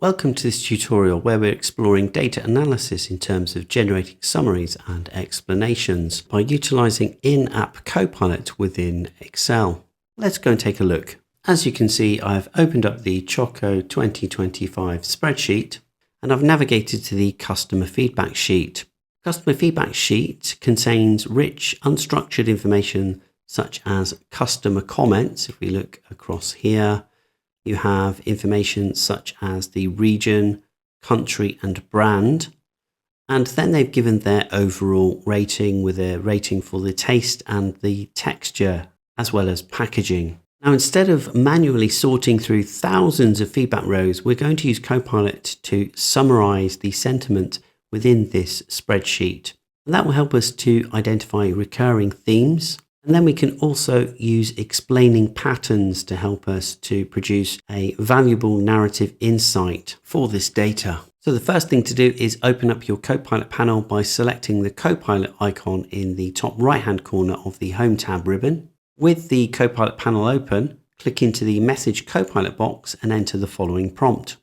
Welcome to this tutorial where we're exploring data analysis in terms of generating summaries and explanations by utilizing in-app Copilot within Excel. Let's go and take a look. As you can see, I've opened up the Choco 2025 spreadsheet and I've navigated to the customer feedback sheet. Customer feedback sheet contains rich, unstructured information such as customer comments. If we look across here, you have information such as the region, country, and brand. And then they've given their overall rating with a rating for the taste and the texture, as well as packaging. Now, instead of manually sorting through thousands of feedback rows, we're going to use Copilot to summarize the sentiment within this spreadsheet. And that will help us to identify recurring themes. And then we can also use explaining patterns to help us to produce a valuable narrative insight for this data. So the first thing to do is open up your Copilot panel by selecting the Copilot icon in the top right-hand corner of the Home tab ribbon. With the Copilot panel open, click into the Message Copilot box and enter the following prompt.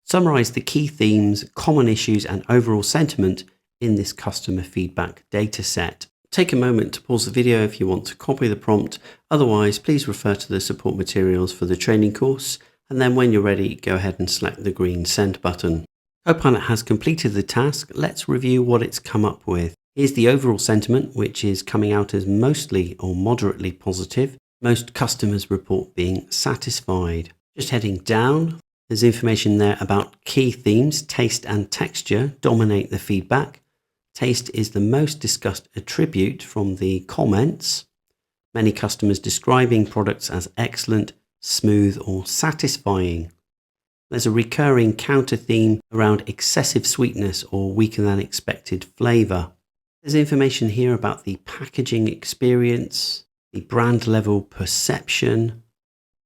Summarize the key themes, common issues, and overall sentiment in this customer feedback data set. Take a moment to pause the video if you want to copy the prompt. Otherwise, please refer to the support materials for the training course. And then when you're ready, go ahead and select the green send button. Copilot has completed the task. Let's review what it's come up with. Here's the overall sentiment, which is coming out as mostly or moderately positive. Most customers report being satisfied. Just heading down, there's information there about key themes. Taste and texture dominate the feedback. Taste is the most discussed attribute from the comments. Many customers describing products as excellent, smooth, or satisfying. There's a recurring counter theme around excessive sweetness or weaker than expected flavor. There's information here about the packaging experience, the brand level perception,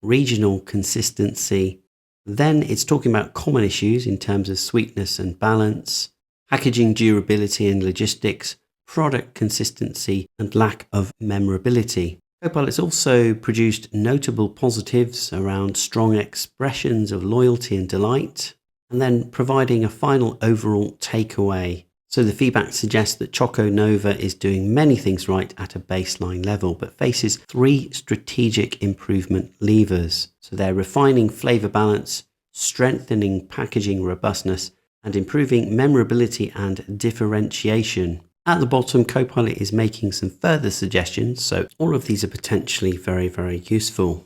regional consistency. Then it's talking about common issues in terms of sweetness and balance, packaging durability and logistics, product consistency, and lack of memorability. Copilot's also produced notable positives around strong expressions of loyalty and delight, and then providing a final overall takeaway. So the feedback suggests that Choco Nova is doing many things right at a baseline level, but faces 3 strategic improvement levers. So they're refining flavor balance, strengthening packaging robustness, and improving memorability and differentiation. At the bottom, Copilot is making some further suggestions, so all of these are potentially very useful.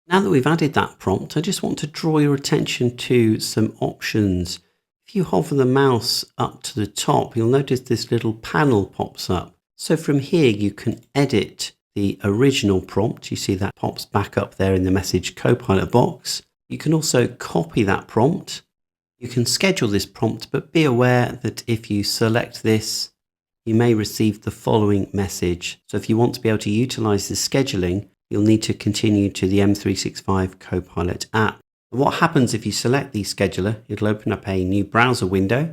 Now that we've added that prompt, I just want to draw your attention to some options. If you hover the mouse up to the top, you'll notice this little panel pops up. So from here, you can edit the original prompt. You see that pops back up there in the Message Copilot box. You can also copy that prompt. You can schedule this prompt, but be aware that if you select this, you may receive the following message. So if you want to be able to utilize the scheduling, you'll need to continue to the M365 Copilot app. And what happens if you select the scheduler? It'll open up a new browser window.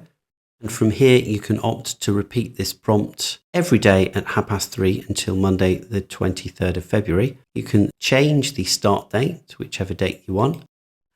And from here, you can opt to repeat this prompt every day at 3:30 until Monday, the 23rd of February. You can change the start date to whichever date you want.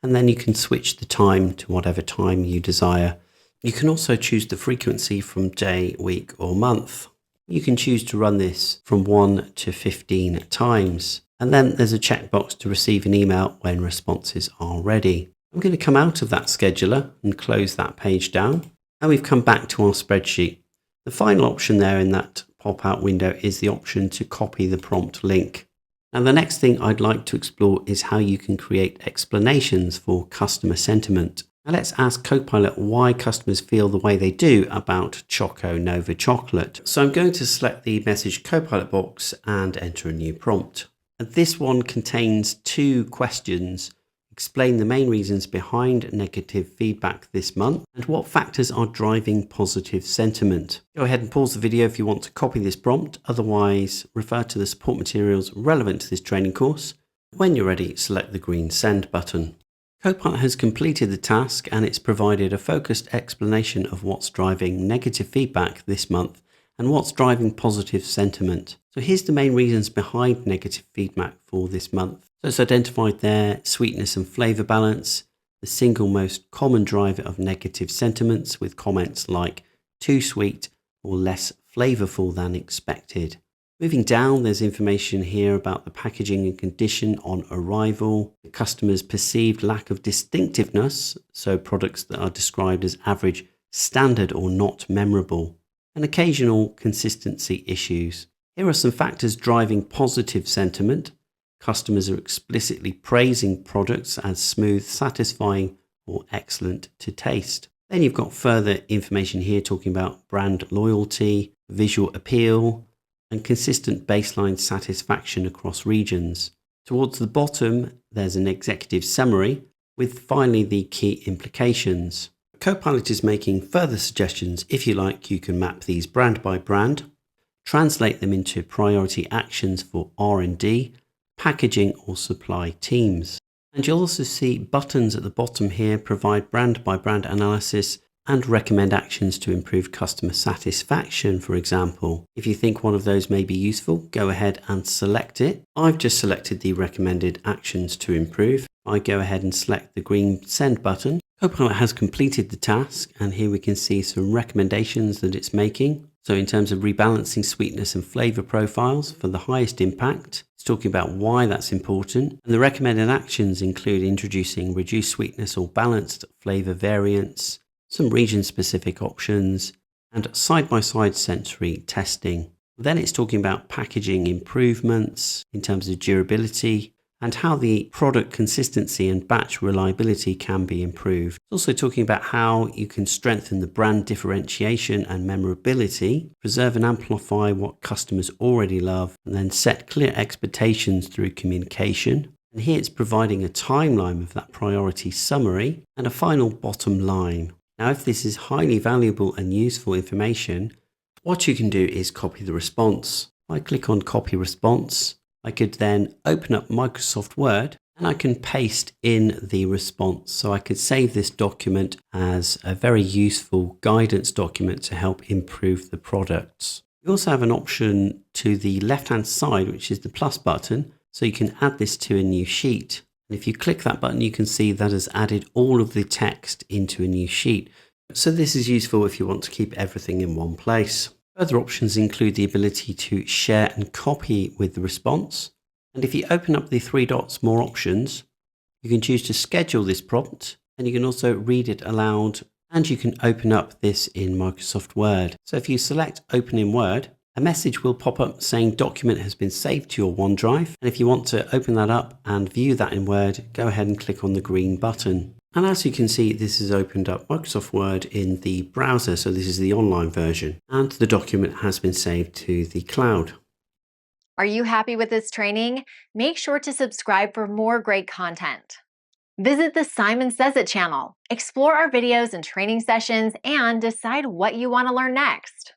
And then you can switch the time to whatever time you desire. You can also choose the frequency from day, week, or month. You can choose to run this from 1 to 15 times. And then there's a checkbox to receive an email when responses are ready. I'm going to come out of that scheduler and close that page down. And we've come back to our spreadsheet. The final option there in that pop-out window is the option to copy the prompt link. Now, the next thing I'd like to explore is how you can create explanations for customer sentiment. Now, let's ask Copilot why customers feel the way they do about Choco Nova chocolate. So I'm going to select the Message Copilot box and enter a new prompt. And this one contains 2 questions. Explain the main reasons behind negative feedback this month and what factors are driving positive sentiment. Go ahead and pause the video if you want to copy this prompt. Otherwise, refer to the support materials relevant to this training course. When you're ready, select the green send button. Copilot has completed the task and it's provided a focused explanation of what's driving negative feedback this month and what's driving positive sentiment. So here's the main reasons behind negative feedback for this month. So it's identified there sweetness and flavor balance, the single most common driver of negative sentiments, with comments like too sweet or less flavorful than expected. Moving down, there's information here about the packaging and condition on arrival, the customer's perceived lack of distinctiveness, so products that are described as average, standard, or not memorable, and occasional consistency issues. Here are some factors driving positive sentiment. Customers are explicitly praising products as smooth, satisfying, or excellent to taste. Then you've got further information here talking about brand loyalty, visual appeal, and consistent baseline satisfaction across regions. Towards the bottom, there's an executive summary with finally the key implications. Copilot is making further suggestions. If you like, you can map these brand by brand, translate them into priority actions for R&D, packaging, or supply teams. And you'll also see buttons at the bottom here provide brand by brand analysis and recommend actions to improve customer satisfaction, for example. If you think one of those may be useful, go ahead and select it. I've just selected the recommended actions to improve. I go ahead and select the green send button. Copilot has completed the task, and here we can see some recommendations that it's making. So in terms of rebalancing sweetness and flavor profiles for the highest impact, it's talking about why that's important. And the recommended actions include introducing reduced sweetness or balanced flavor variants, some region-specific options, and side-by-side sensory testing. Then it's talking about packaging improvements in terms of durability and how the product consistency and batch reliability can be improved. It's also talking about how you can strengthen the brand differentiation and memorability, preserve and amplify what customers already love, and then set clear expectations through communication. And here it's providing a timeline of that priority summary and a final bottom line. Now, if this is highly valuable and useful information, what you can do is copy the response. If I click on copy response, I could then open up Microsoft Word and I can paste in the response. So I could save this document as a very useful guidance document to help improve the products. You also have an option to the left-hand side, which is the plus button. So you can add this to a new sheet. And if you click that button, you can see that has added all of the text into a new sheet. So this is useful if you want to keep everything in one place. Further options include the ability to share and copy with the response. And if you open up the three dots, more options, you can choose to schedule this prompt, and you can also read it aloud, and you can open up this in Microsoft Word. So if you select Open in Word, a message will pop up saying document has been saved to your OneDrive. And if you want to open that up and view that in Word, go ahead and click on the green button. And as you can see, this has opened up Microsoft Word in the browser. So this is the online version, and the document has been saved to the cloud. Are you happy with this training? Make sure to subscribe for more great content. Visit the Simon Says It channel, explore our videos and training sessions, and decide what you want to learn next.